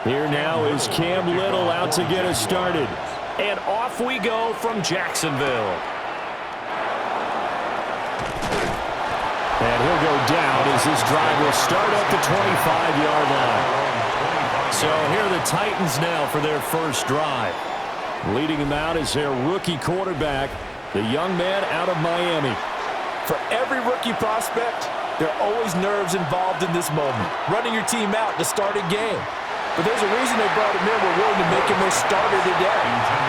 Here now is Cam Little out to get us started. And off we go from Jacksonville. And he'll go down as this drive will start at the 25-yard line. So here are the Titans now for their first drive. Leading them out is their rookie quarterback, the young man out of Miami. For every rookie prospect, there are always nerves involved in this moment. Running your team out to start a game. But there's a reason they brought him in. We're willing to make him their starter today.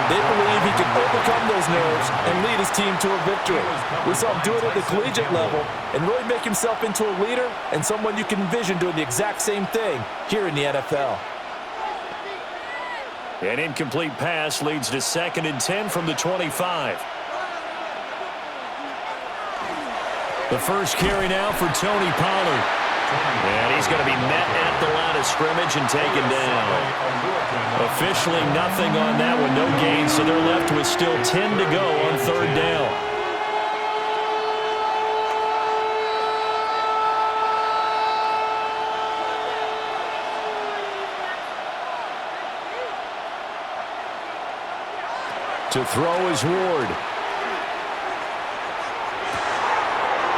They believe he can overcome those nerves and lead his team to a victory. We saw him do it at the collegiate level and really make himself into a leader and someone you can envision doing the exact same thing here in the NFL. An incomplete pass leads to 2nd and 10 from the 25. The first carry now for Tony Pollard. And he's going to be met at the line of scrimmage and taken down. Officially nothing on that one, no gain, so they're left with still 10 to go on 3rd down. To throw is Ward.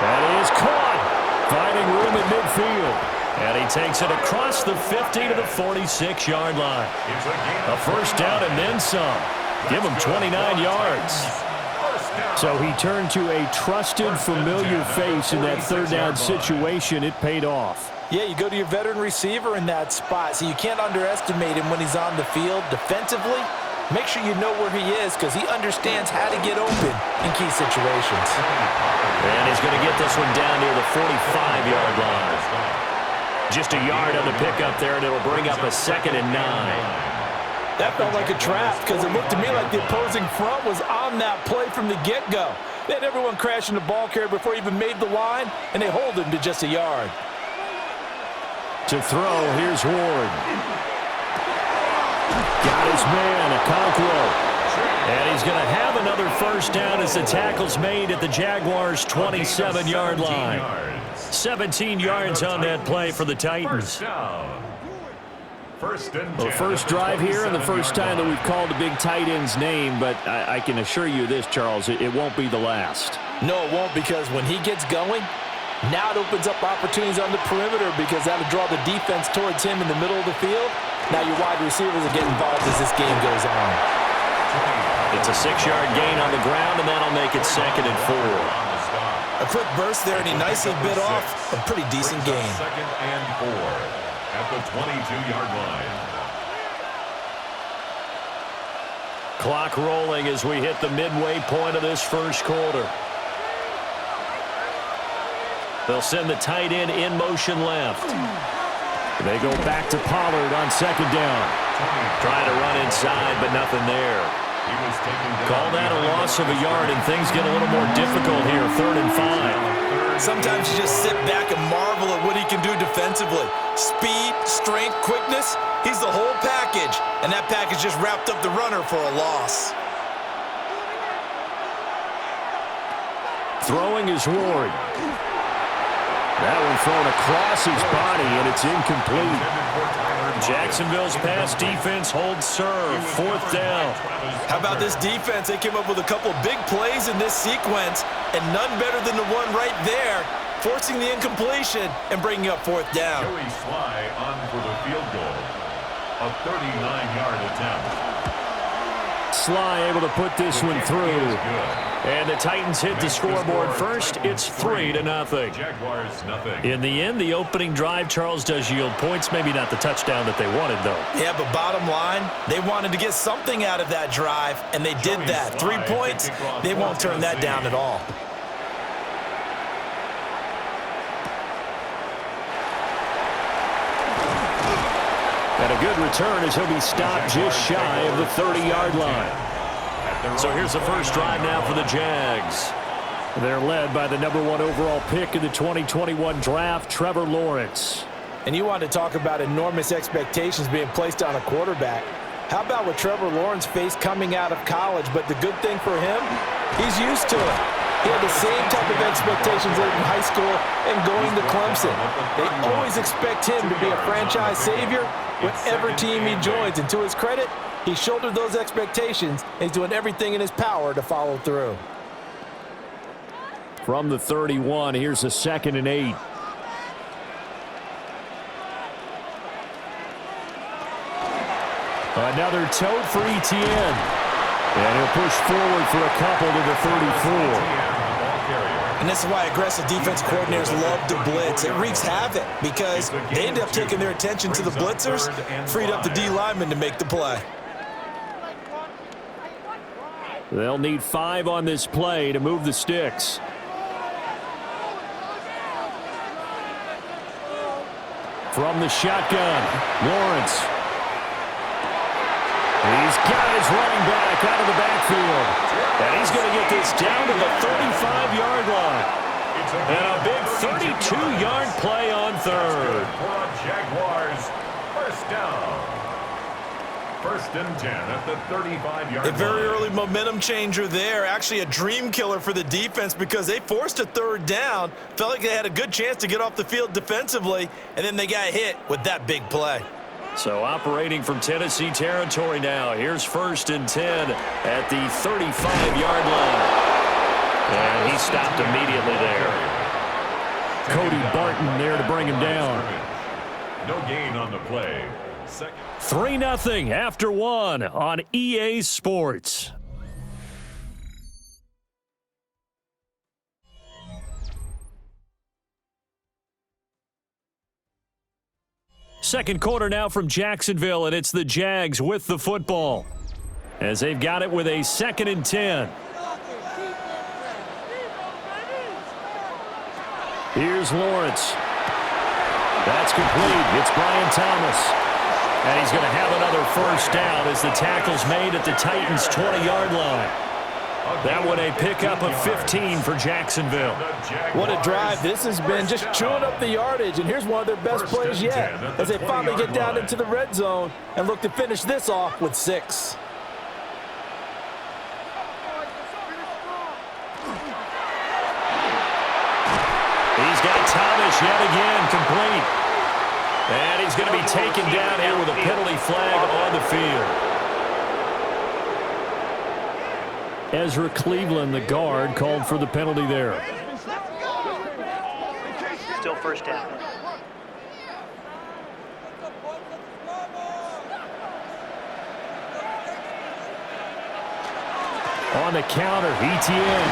That is caught. Finding room at midfield. And he takes it across the 50 to the 46-yard line. A first down and then some. Give him 29 yards. So he turned to a trusted, familiar face in that 3rd down situation. It paid off. Yeah, you go to your veteran receiver in that spot, so you can't underestimate him when he's on the field defensively. Make sure you know where he is because he understands how to get open in key situations. And he's going to get this one down near the 45-yard line. Just a yard on the pickup there, and it'll bring up a 2nd and 9. That felt like a trap because it looked to me like the opposing front was on that play from the get-go. They had everyone crashing the ball carrier before he even made the line, and they hold him to just a yard. To throw, here's Ward. Got his man, Okonkwo. And he's going to have another first down as the tackle's made at the Jaguars' 27-yard line. 17 yards on that play for the Titans. The first drive here and the first time that we've called the big tight end's name, but I can assure you this, Charles, it won't be the last. No, it won't, because when he gets going, now it opens up opportunities on the perimeter because that'll draw the defense towards him in the middle of the field. Now your wide receivers will get involved as this game goes on. It's a 6-yard gain on the ground, and that'll make it 2nd and 4. A quick burst there, and he nicely bit off a pretty decent gain. 2nd and 4 at the 22-yard line. Clock rolling as we hit the midway point of this first quarter. They'll send the tight end in motion left. They go back to Pollard on 2nd down. Trying to run inside, but nothing there. Call that a loss of a yard, and things get a little more difficult here, 3rd and 5. Sometimes you just sit back and marvel at what he can do defensively. Speed, strength, quickness, he's the whole package. And that package just wrapped up the runner for a loss. Throwing is Ward. That one thrown across his body, and it's incomplete. Jacksonville's pass defense holds serve. 4th down. How about this defense? They came up with a couple big plays in this sequence, and none better than the one right there, forcing the incompletion and bringing up 4th down. Joey Sly on for the field goal. A 39-yard attempt. Sly able to put this one through. And the Titans hit the scoreboard first. It's 3-0. Jaguars, nothing. In the end, the opening drive, Charles, does yield points. Maybe not the touchdown that they wanted, though. Yeah, but bottom line, they wanted to get something out of that drive, and they did that. 3 points, they won't turn that down at all. And a good return as he'll be stopped just shy of the 30-yard line. So here's the first drive now for the Jags. They're led by the #1 overall pick in the 2021 draft, Trevor Lawrence. And you want to talk about enormous expectations being placed on a quarterback. How about what Trevor Lawrence faced coming out of college? But the good thing for him, he's used to it. He had the same type of expectations in high school and going to Clemson. They always expect him to be a franchise savior, whatever team he joins. And to his credit, he shouldered those expectations and he's doing everything in his power to follow through. From the 31, here's a 2nd and 8. Another tote for Etienne. And he'll push forward for a couple to the 34. And this is why aggressive defense coordinators love to blitz. It wreaks havoc because they end up taking their attention to the blitzers, freed up the D lineman to make the play. They'll need 5 on this play to move the sticks. From the shotgun, Lawrence. He's got his running back out of the backfield. And he's going to get this down to the 35-yard line. And a big 32-yard play on third. Jaguars, first down. 1st and 10 at the 35-yard line. A very early momentum changer there. Actually a dream killer for the defense because they forced a 3rd down. Felt like they had a good chance to get off the field defensively, and then they got hit with that big play. So operating from Tennessee territory now. Here's 1st and 10 at the 35-yard line. And he stopped immediately there. Cody Barton there to bring him down. No gain on the play. 3-0 after 1 on EA Sports. Second quarter now from Jacksonville, and it's the Jags with the football as they've got it with a 2nd and 10. Here's Lawrence. That's complete. It's Brian Thomas. And he's going to have another 1st down as the tackle's made at the Titans' 20-yard line. That one a pickup of 15 for Jacksonville. What a drive this has been, just chewing up the yardage. And here's one of their best plays yet as they finally get down into the red zone and look to finish this off with 6. He's got Thomas yet again complete. And he's going to be taken down here with a penalty flag on the field. Ezra Cleveland, the guard, called for the penalty there. Still 1st down. On the counter, Etienne.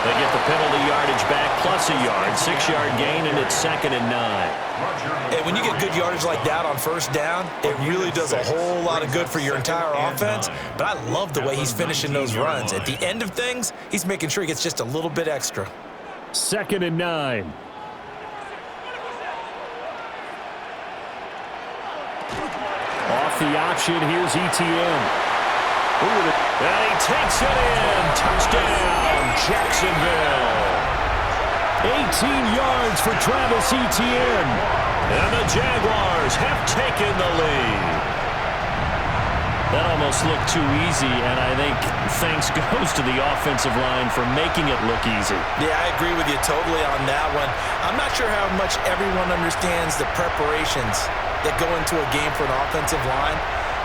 They get the penalty yardage back plus a yard, 6-yard gain, and it's 2nd and 9. And when you get good yardage like that on 1st down, it really does a whole lot of good for your entire offense. But I love the way he's finishing those runs. At the end of things, he's making sure he gets just a little bit extra. 2nd and 9. Off the option, here's Etienne. And he takes it in. Touchdown, Jacksonville. 18 yards for Travis Etienne. And the Jaguars have taken the lead. That almost looked too easy, and I think thanks goes to the offensive line for making it look easy. Yeah, I agree with you totally on that one. I'm not sure how much everyone understands the preparations that go into a game for an offensive line,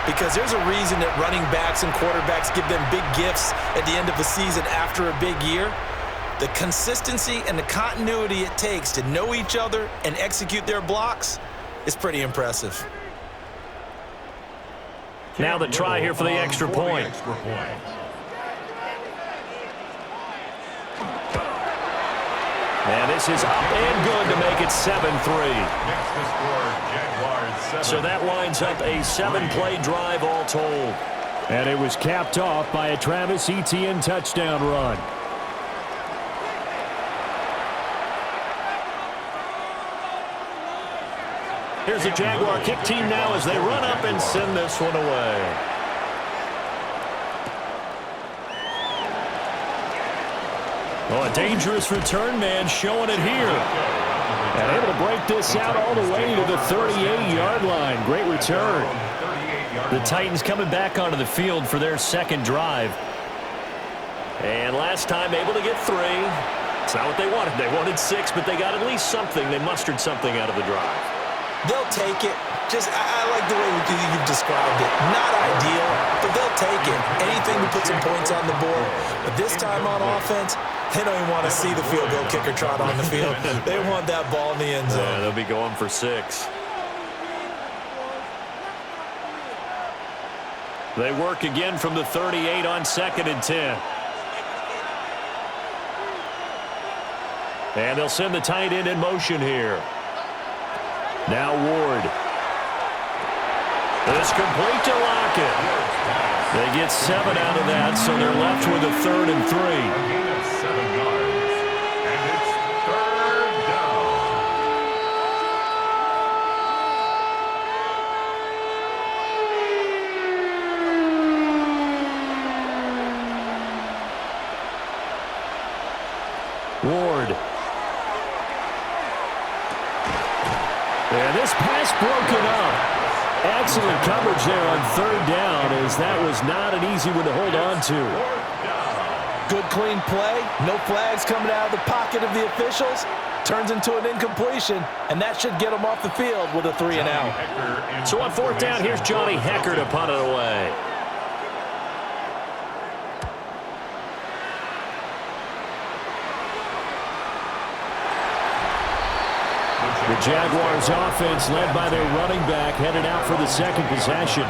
because there's a reason that running backs and quarterbacks give them big gifts at the end of the season after a big year. The consistency and the continuity it takes to know each other and execute their blocks is pretty impressive. Now the try here for the extra point. And this is up and good to make it 7-3. So that winds up a 7-play drive all told. And it was capped off by a Travis Etienne touchdown run. Here's the Jaguar kick team now as they run up and send this one away. Oh, a dangerous return man showing it here. And able to break this out all the way to the 38-yard line. Great return. The Titans coming back onto the field for their second drive. And last time able to get 3. It's not what they wanted. They wanted 6, but they got at least something. They mustered something out of the drive. They'll take it. I like the way you've described it. Not ideal, but they'll take it. Anything to put some points on the board. But this time on offense, they don't even want to see the field goal kicker trot on the field. They want that ball in the end zone. Yeah, they'll be going for 6. They work again from the 38 on 2nd and 10. And they'll send the tight end in motion here. Now Ward. It's complete to Lockett. They get 7 out of that, so they're left with a 3rd and 3. A gain of 7 yards. And it's 3rd down. Ward. And this pass broken up. Excellent coverage there on 3rd down, as that was not an easy one to hold on to. Good, clean play. No flags coming out of the pocket of the officials. Turns into an incompletion, and that should get them off the field with a 3 and out. So on 4th down, here's Johnny Hecker to punt it away. The Jaguars offense led by their running back headed out for the 2nd possession.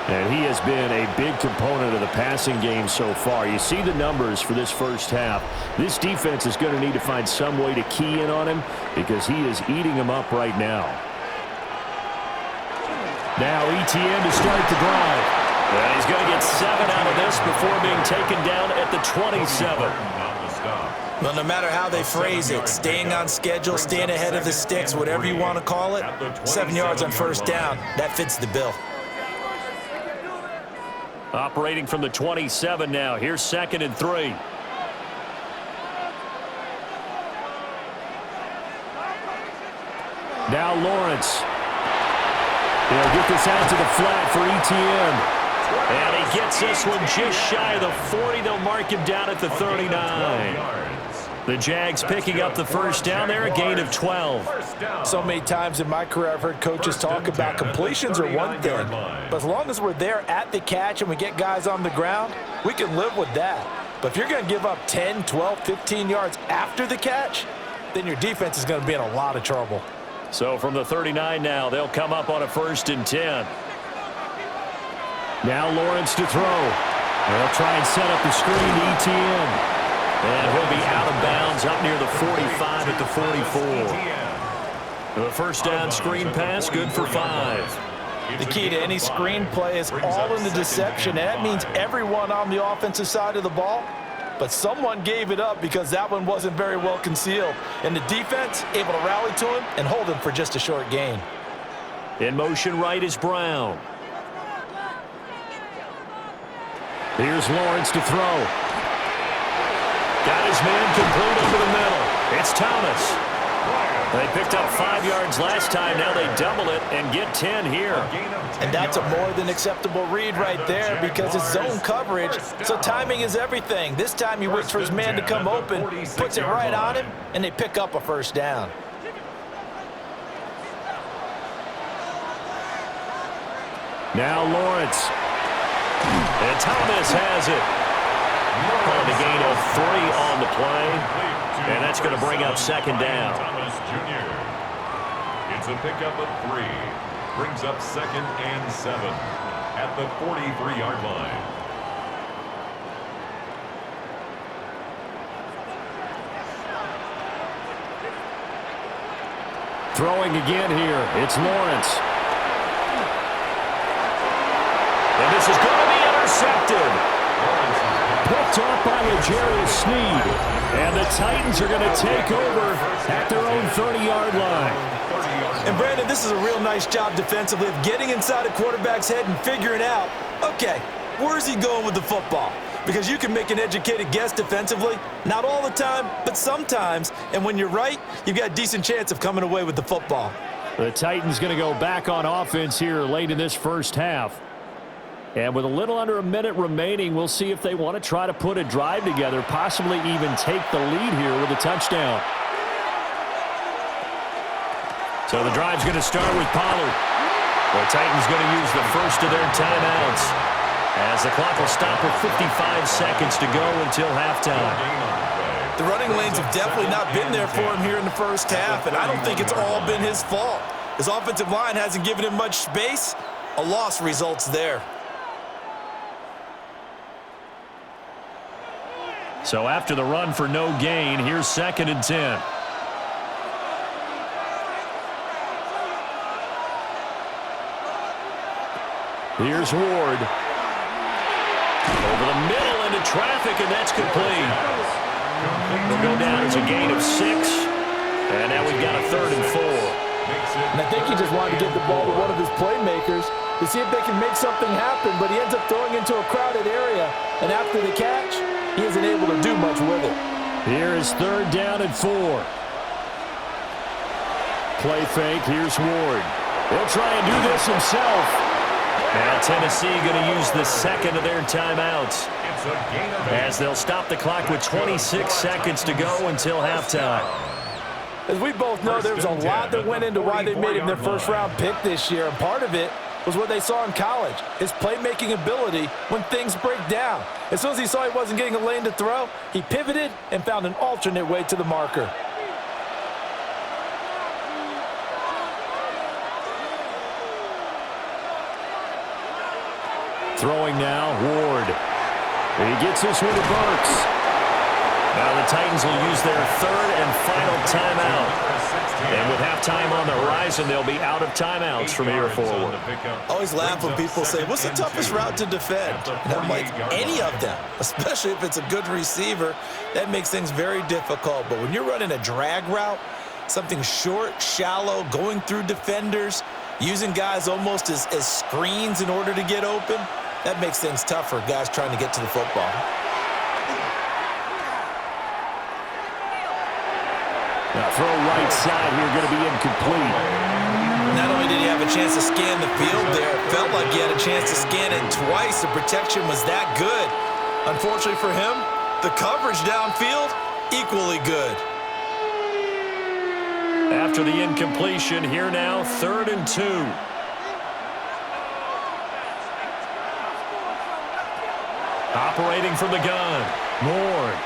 And he has been a big component of the passing game so far. You see the numbers for this first half. This defense is going to need to find some way to key in on him because he is eating them up right now. Now ETN to start the drive. And he's going to get 7 out of this before being taken down at the 27. Well, no matter how they phrase it, staying on schedule, staying ahead of the sticks, whatever you want to call it, 7 yards on 1st down, that fits the bill. Operating from the 27 now. Here's 2nd and 3. Now Lawrence. He'll get this out to the flat for ETN. And he gets this one just shy of the 40. They'll mark him down at the 39. The Jags picking up the 1st down there, a gain of 12. So many times in my career I've heard coaches talk about completions are one thing, but as long as we're there at the catch and we get guys on the ground, we can live with that. But if you're going to give up 10, 12, 15 yards after the catch, then your defense is going to be in a lot of trouble. So from the 39 now, they'll come up on a 1st and 10. Now Lawrence to throw. They'll try and set up the screen to ETN. And he'll be out of bounds up near the 45 at the 44. The 1st down screen pass, good for 5. The key to any screen play is all in the deception, and that means everyone on the offensive side of the ball. But someone gave it up because that one wasn't very well concealed. And the defense able to rally to him and hold him for just a short gain. In motion right is Brown. Here's Lawrence to throw. Got his man complete over the middle. It's Thomas. They picked up 5 yards last time. Now they double it and get 10 here. And that's a more than acceptable read right there because it's zone coverage, so timing is everything. This time he waits for his man to come open, puts it right on him, and they pick up a 1st down. Now Lawrence. And Thomas has it. And a gain of 3 on the play. And that's going to bring up 2nd down. Thomas Jr. It's a pickup of 3. Brings up 2nd and 7 at the 43-yard line. Throwing again here. It's Lawrence. And this is going to be intercepted. Picked off by L'Jarius Sneed. And the Titans are going to take over at their own 30-yard line. And, Brandon, this is a real nice job defensively of getting inside a quarterback's head and figuring out, okay, where's he going with the football? Because you can make an educated guess defensively. Not all the time, but sometimes. And when you're right, you've got a decent chance of coming away with the football. The Titans going to go back on offense here late in this first half. And with a little under a minute remaining, we'll see if they want to try to put a drive together, possibly even take the lead here with a touchdown. So the drive's going to start with Pollard. The Titans going to use the first of their timeouts, as the clock will stop with 55 seconds to go until halftime. The running lanes have definitely not been there for him here in the first half, and I don't think it's all been his fault. His offensive line hasn't given him much space. A loss results there. So after the run for no gain, here's 2nd and 10. Here's Ward. Over the middle into traffic, and that's complete. They'll go down as a gain of 6. And now we've got a 3rd and 4. And I think he just wanted to get the ball to one of his playmakers to see if they can make something happen, but he ends up throwing into a crowded area. And after the catch, he isn't able to do much with it. Here is 3rd down and 4. Play fake. Here's Ward. He'll try and do this himself. Now Tennessee going to use the 2nd of their timeouts, as they'll stop the clock with 26 seconds to go until halftime. As we both know, there's a lot that went into why they made him their first-round pick this year, and part of it was what they saw in college, his playmaking ability when things break down. As soon as he saw he wasn't getting a lane to throw, he pivoted and found an alternate way to the marker. Throwing now, Ward. He gets this one to Burks. Now the Titans will use their 3rd and final timeout. And with halftime on the horizon, they'll be out of timeouts from here forward. I always laugh when people say, what's the toughest route to defend? And I'm like, any of them, especially if it's a good receiver. That makes things very difficult. But when you're running a drag route, something short, shallow, going through defenders, using guys almost as screens in order to get open, that makes things tough for guys trying to get to the football. Now throw right side here, going to be incomplete. Not only did he have a chance to scan the field there, it felt like he had a chance to scan it twice. The protection was that good. Unfortunately for him, the coverage downfield, equally good. After the incompletion, here now, 3rd and 2. Operating from the gun, Ward.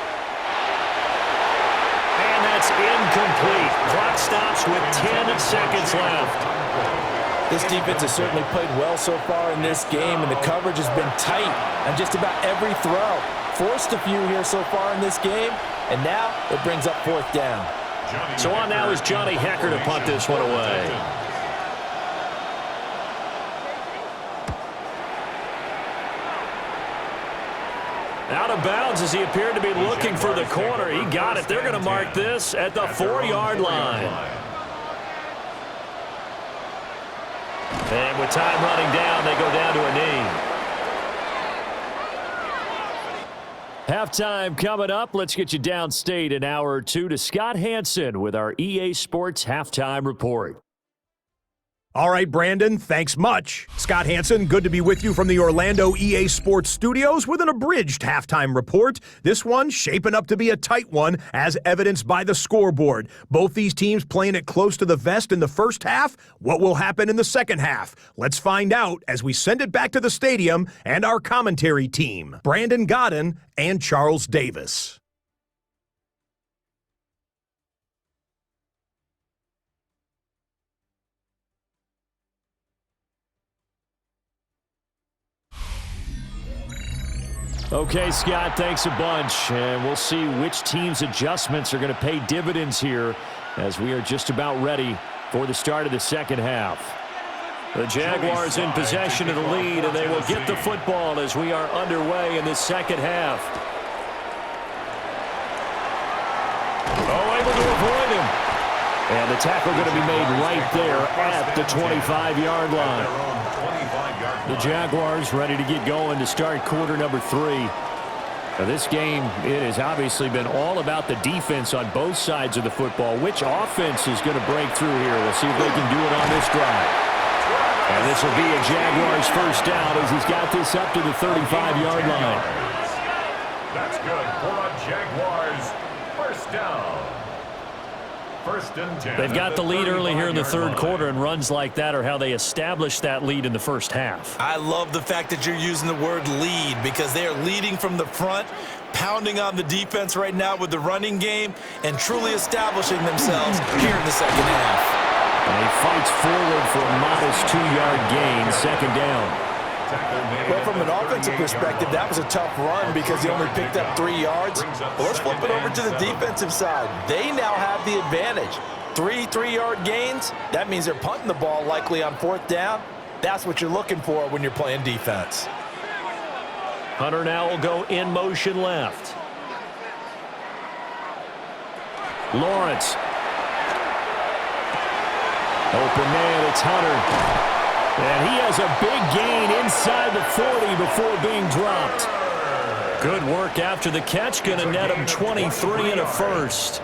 And that's incomplete. Clock stops with 10 seconds left. This defense has certainly played well so far in this game, and the coverage has been tight on just about every throw. Forced a few here so far in this game, and now it brings up 4th down. So on now is Johnny Hecker to punt this one away. Out of bounds as he appeared to be looking for the corner. He got it. They're going to mark this at the 4-yard line. And with time running down, they go down to a knee. Halftime coming up. Let's get you downstate an hour or two to Scott Hansen with our EA Sports Halftime Report. All right, Brandon, thanks much. Scott Hansen, good to be with you from the Orlando EA Sports Studios with an abridged halftime report. This one shaping up to be a tight one, as evidenced by the scoreboard. Both these teams playing it close to the vest in the first half. What will happen in the second half? Let's find out as we send it back to the stadium and our commentary team, Brandon Godden and Charles Davis. Okay, Scott, thanks a bunch. And we'll see which team's adjustments are going to pay dividends here as we are just about ready for the start of the second half. The Jaguars in possession of the lead, and they will get the football as we are underway in the second half. Oh, able to avoid him. And the tackle going to be made right there at the 25-yard line. The Jaguars ready to get going to start quarter number 3. Now this game, it has obviously been all about the defense on both sides of the football. Which offense is going to break through here? We'll see if they can do it on this drive. And this will be a Jaguars first down as he's got this up to the 35-yard line. That's good for a Jaguars first down. First and 10. They've got the lead early here in the third 35-yard quarter, line. and runs like that are how they establish that lead in the first half. I love the fact that you're using the word lead because they are leading from the front, pounding on the defense right now with the running game, and truly establishing themselves here in the second half. And he fights forward for a modest 2-yard gain, second down. Well, from an offensive perspective, that was a tough run because he only picked up 3 yards. But let's flip it over to the defensive side. They now have the advantage. 3 3-yard gains, that means they're punting the ball likely on fourth down. That's what you're looking for when you're playing defense. Hunter now will go in motion left. Lawrence. Open man, it's Hunter. And he has a big gain inside the 40 before being dropped. Good work after the catch, going to net him 23 and a first.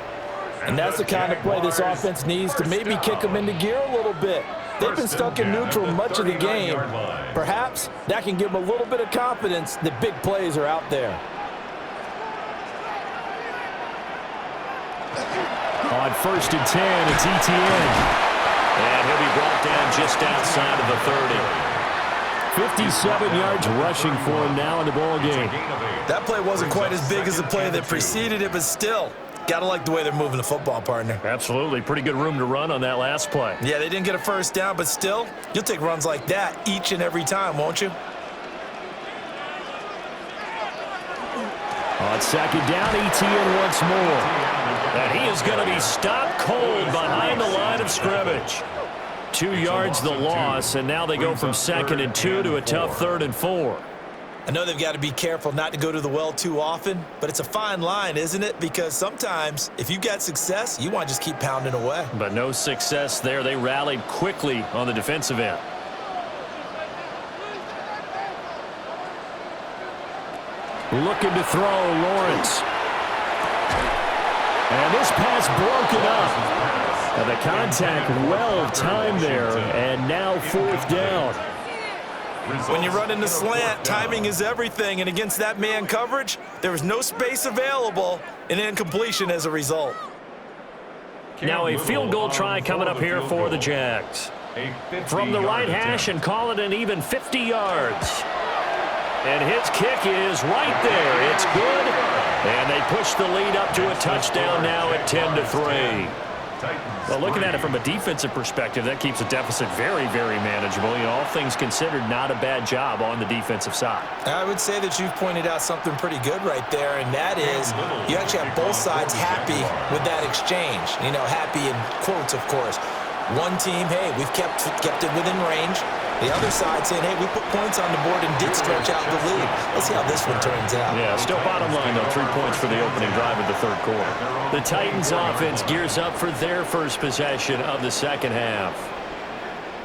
And that's the kind of play this offense needs to maybe kick them into gear a little bit. They've been stuck in neutral much of the game. Perhaps that can give them a little bit of confidence that big plays are out there. On first and 10, it's ETN. And he'll be brought down just outside of the 30. 57 yards rushing for him now in the ball game. That play wasn't quite as big as the play that preceded it, but still, gotta like the way they're moving the football, partner. Absolutely. Pretty good room to run on that last play. Yeah, they didn't get a first down, but still, you'll take runs like that each and every time, won't you? On second down, ETN once more. And he is going to be stopped cold behind the line of scrimmage. 2 yards the loss, and now they go from second and 2 to a tough third and 4. I know they've got to be careful not to go to the well too often, but it's a fine line, isn't it? Because sometimes, if you got success, you want to just keep pounding away. But no success there. They rallied quickly on the defensive end. Looking to throw, Lawrence. And this pass broken up. And the contact well timed there, and now fourth down. When you run in the slant, timing is everything, and against that man coverage, there was no space available, and incompletion as a result. Now a field goal try coming up here for the Jags. From the right hash and call it an even 50 yards. And his kick is right there. It's good. And they push the lead up to a touchdown now at 10-3. Well, looking at it from a defensive perspective, that keeps the deficit very, very manageable. You know, all things considered, not a bad job on the defensive side. I would say that you've pointed out something pretty good right there, and that is you actually have both sides happy with that exchange. You know, happy in quotes, of course. One team, hey, we've kept it within range. The other side saying, hey, we put points on the board and did stretch out the lead. Let's see how this one turns out. Yeah, still bottom line, though, 3 points for the opening drive of the third quarter. The Titans offense gears up for their first possession of the second half.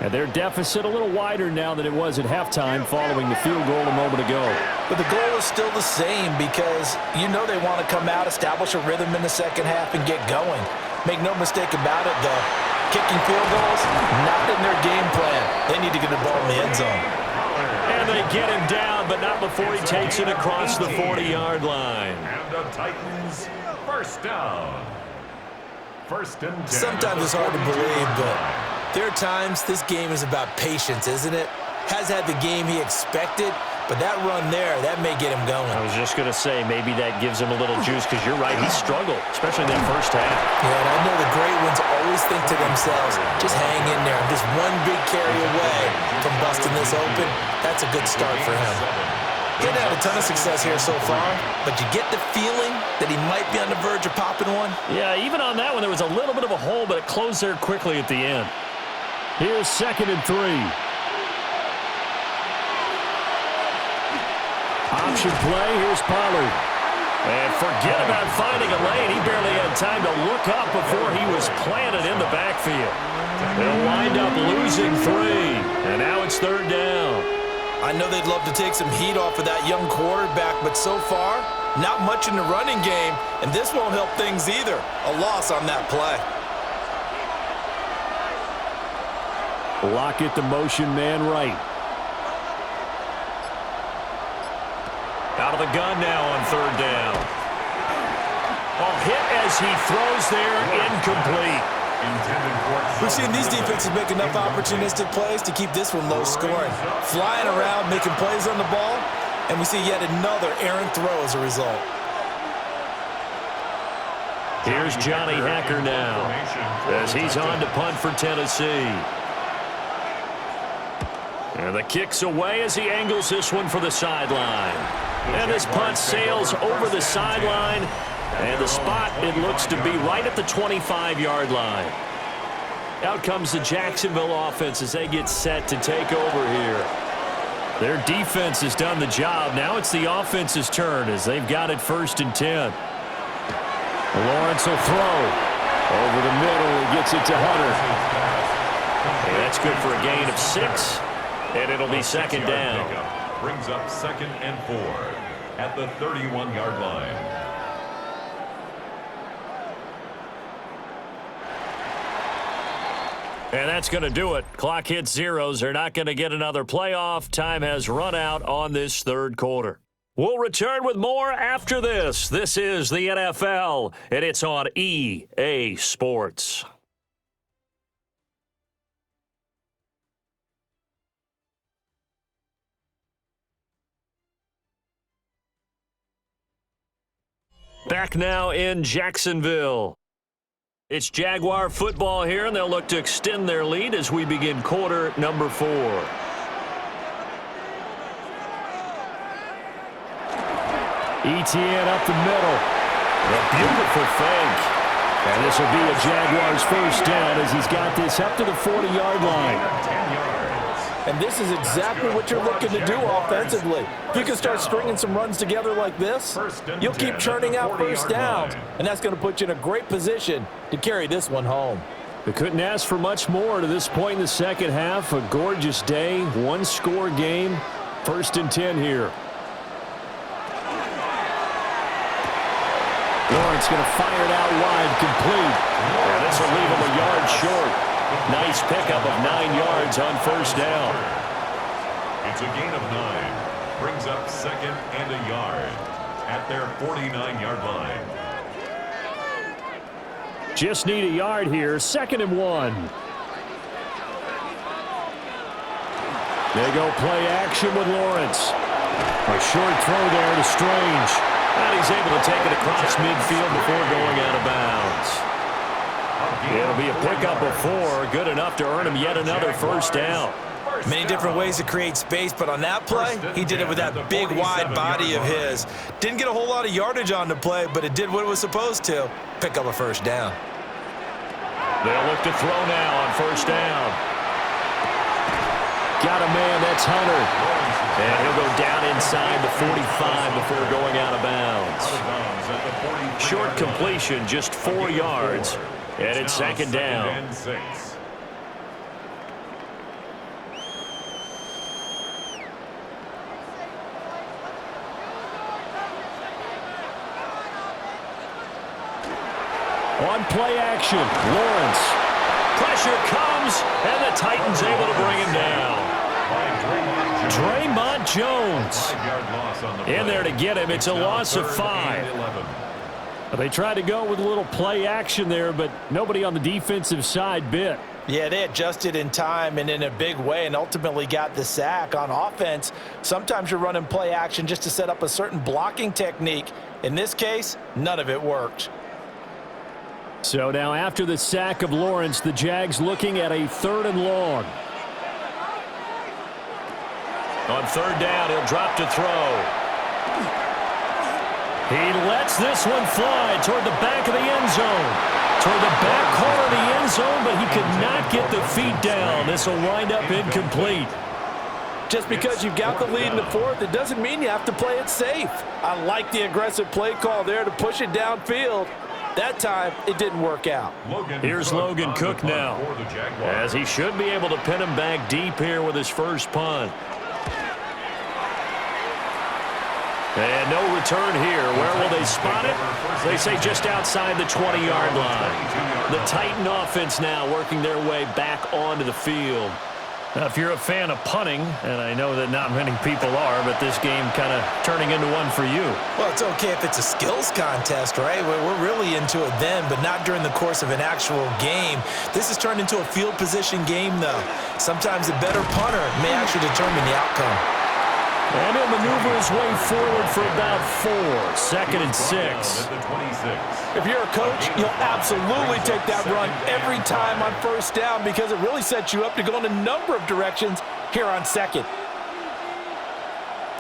And their deficit a little wider now than it was at halftime following the field goal a moment ago. But the goal is still the same because you know they want to come out, establish a rhythm in the second half, and get going. Make no mistake about it, though. Kicking field goals, not in their game plan. They need to get the ball in the end zone. And they get him down, but not before he takes it across the 40-yard line. And the Titans, first down. First and 10. Sometimes it's hard to believe, but there are times this game is about patience, isn't it? Has had the game he expected, but that run there, that may get him going. I was just going to say, maybe that gives him a little juice, because you're right, he struggled, especially in that first half. Yeah, and I know the great ones always think to themselves, just hang in there. I'm just one big carry away from busting this open. That's a good start for him. He hasn't had a ton of success here so far, but you get the feeling that he might be on the verge of popping one. Yeah, even on that one, there was a little bit of a hole, but it closed there quickly at the end. Here's second and 3. Option play, here's Pollard. And forget about finding a lane. He barely had time to look up before he was planted in the backfield. They'll wind up losing 3, and now it's third down. I know they'd love to take some heat off of that young quarterback, but so far, not much in the running game, and this won't help things either. A loss on that play. Lockett, the motion man right. Out of the gun now on third down. Oh, hit as he throws there, incomplete. We've seen these defenses make enough opportunistic plays to keep this one low scoring. Flying around, making plays on the ball, and we see yet another errant throw as a result. Here's Johnny Hacker now as he's on to punt for Tennessee. And the kick's away as he angles this one for the sideline. And this punt sails over the sideline. And the spot, it looks to be right at the 25-yard line. Out comes the Jacksonville offense as they get set to take over here. Their defense has done the job. Now it's the offense's turn as they've got it 1st and 10. Lawrence will throw. Over the middle, he gets it to Hunter. And that's good for a gain of 6. And it'll be 2nd down. Brings up 2nd and 4 at the 31-yard line. And that's going to do it. Clock hits zeros. They're not going to get another playoff. Time has run out on this 3rd quarter. We'll return with more after this. This is the NFL, and it's on EA Sports. Back now in Jacksonville. It's Jaguar football here, and they'll look to extend their lead as we begin quarter number 4. Etienne up the middle. A beautiful fake. And this will be a Jaguars 1st down as he's got this up to the 40-yard line. And this is exactly what you're looking to do offensively. If you can start stringing some runs together like this, you'll keep churning out 1st downs, and that's going to put you in a great position to carry this one home. They couldn't ask for much more to this point in the 2nd half. A gorgeous day, 1-score game, 1st and 10 here. Lawrence going to fire it out wide, complete. And this will leave him a yard short. Nice pickup of 9 yards on 1st down. It's a gain of 9. Brings up 2nd and a yard at their 49-yard line. Just need a yard here. 2nd and 1. They go play action with Lawrence. A short throw there to Strange. And he's able to take it across midfield before going out of bounds. It'll be a pickup of 4, good enough to earn him yet another 1st down. Many different ways to create space, but on that play, he did it with that big, wide body of his. Didn't get a whole lot of yardage on the play, but it did what it was supposed to, pick up a 1st down. They'll look to throw now on 1st down. Got a man, that's Hunter. And he'll go down inside the 45 before going out of bounds. Short completion, just 4 yards. And it's 2nd down. On play action, Lawrence. Pressure comes, and the Titans able to bring him down. Draymond Jones in there to get him. It's a loss of 5. They tried to go with a little play action there, but nobody on the defensive side bit. Yeah, they adjusted in time and in a big way and ultimately got the sack. On offense, sometimes you're running play action just to set up a certain blocking technique. In this case, none of it worked. So now after the sack of Lawrence, the Jags looking at a 3rd and long. On 3rd down, he'll drop to throw. He lets this one fly toward the back of the end zone. Toward the back corner of the end zone, but he could not get the feet down. This will wind up incomplete. Just because you've got the lead in the 4th, it doesn't mean you have to play it safe. I like the aggressive play call there to push it downfield. That time, it didn't work out. Here's Logan Cook now, as he should be able to pin him back deep here with his 1st punt. And no return here. Where will they spot it? They say just outside the 20-yard line. The Titan offense now working their way back onto the field. If you're a fan of punting, and I know that not many people are, but this game kind of turning into one for you. Well, it's okay if it's a skills contest, right? We're really into it then, but not during the course of an actual game. This has turned into a field position game, though. Sometimes a better punter may actually determine the outcome. And he'll maneuver his way forward for about 4. 2nd and 6. If you're a coach, you'll absolutely take that run every time on first down because it really sets you up to go in a number of directions here on 2nd.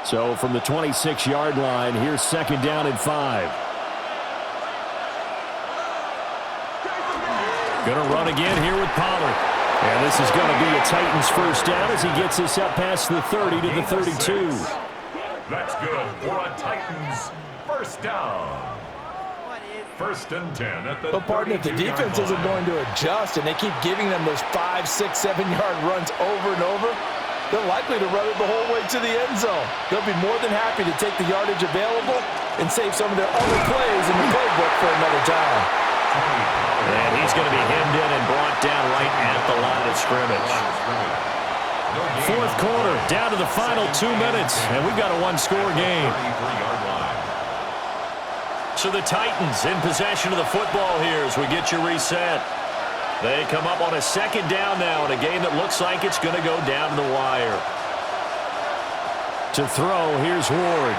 So from the 26-yard line, here's 2nd down and 5. Going to run again here with Pollard. And this is going to be a Titans first down as he gets this up past the 30 to the 32. That's good for a Titans first down. 1st and 10 at the partner, if the defense isn't going to adjust and they keep giving them those 5, 6, 7-yard runs over and over, they're likely to run it the whole way to the end zone. They'll be more than happy to take the yardage available and save some of their other plays in the playbook for another time. And he's going to be hemmed in and brought down right at the line of scrimmage. 4th quarter, down to the final 2 minutes, and we've got a one-score game. So the Titans in possession of the football here as we get you reset. They come up on a 2nd down now in a game that looks like it's going to go down to the wire. To throw, here's Ward.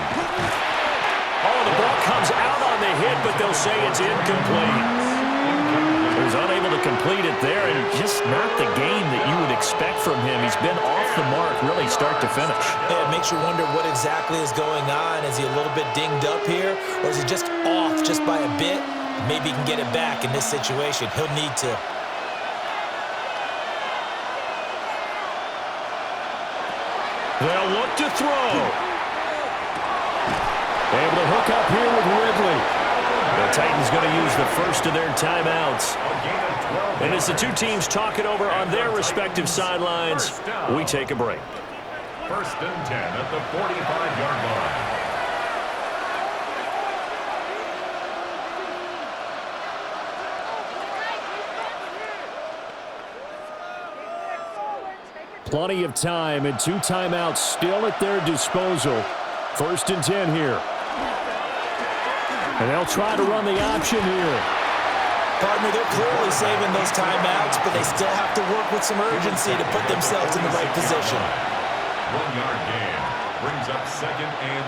Oh, the ball comes out on the hit, but they'll say it's incomplete. He was unable to complete it there, and just not the game that you would expect from him. He's been off the mark really start to finish. Yeah, it makes you wonder what exactly is going on. Is he a little bit dinged up here, or is he just off just by a bit? Maybe he can get it back in this situation. He'll need to. They'll look to throw. Able to hook up here with Ridley. The Titans going to use the first of their timeouts. And as the two teams talk it over on their respective sidelines, we take a break. 1st and 10 at the 45-yard line. Plenty of time and 2 timeouts still at their disposal. 1st and 10 here. And they'll try to run the option here. Partner, they're clearly saving those timeouts, but they still have to work with some urgency to put themselves in the right position. 1-yard gain brings up 2nd and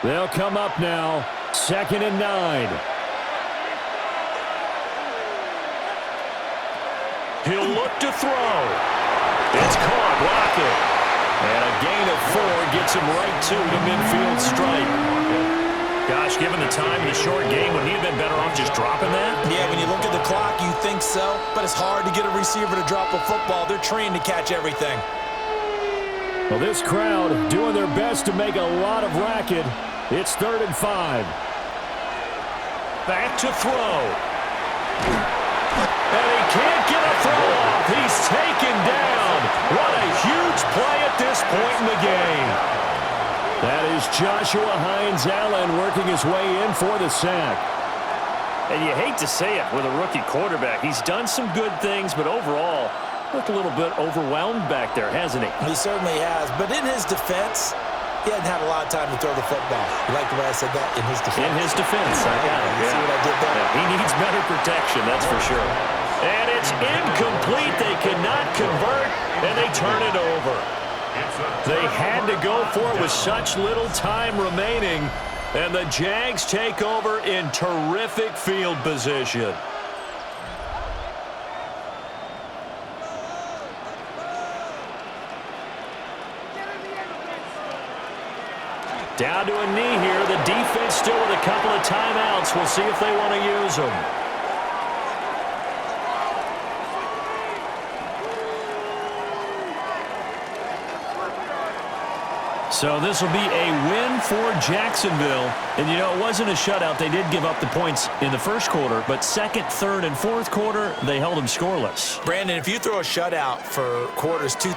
9. They'll come up now, 2nd and 9. He'll look to throw. It's caught, blocking. And a gain of 4 gets him right to the midfield stripe. Gosh, given the time in the short game, would he have been better off just dropping that? Yeah, when you look at the clock, you think so. But it's hard to get a receiver to drop a football. They're trained to catch everything. Well, this crowd doing their best to make a lot of racket. It's 3rd and 5. Back to throw. And he can't get a throw off. He's taken down. What a huge play at this point in the game. That is Joshua Hines-Allen working his way in for the sack. And you hate to say it with a rookie quarterback. He's done some good things, but overall, looked a little bit overwhelmed back there, hasn't he? He certainly has. But in his defense, he hadn't had a lot of time to throw the football. You like the way I said that? In his defense. In his defense. I got it. You see what I did there? Yeah, he needs better protection, that's for sure. And it's incomplete. They cannot convert, and they turn it over. They had to go for it with such little time remaining, and the Jags take over in terrific field position. Down to a knee here. The defense still with a couple of timeouts. We'll see if they want to use them. So this will be a win for Jacksonville. And, you know, it wasn't a shutout. They did give up the points in the first quarter, but 2nd, 3rd, and 4th quarter, they held them scoreless. Brandon, if you throw a shutout for quarters 2, 3,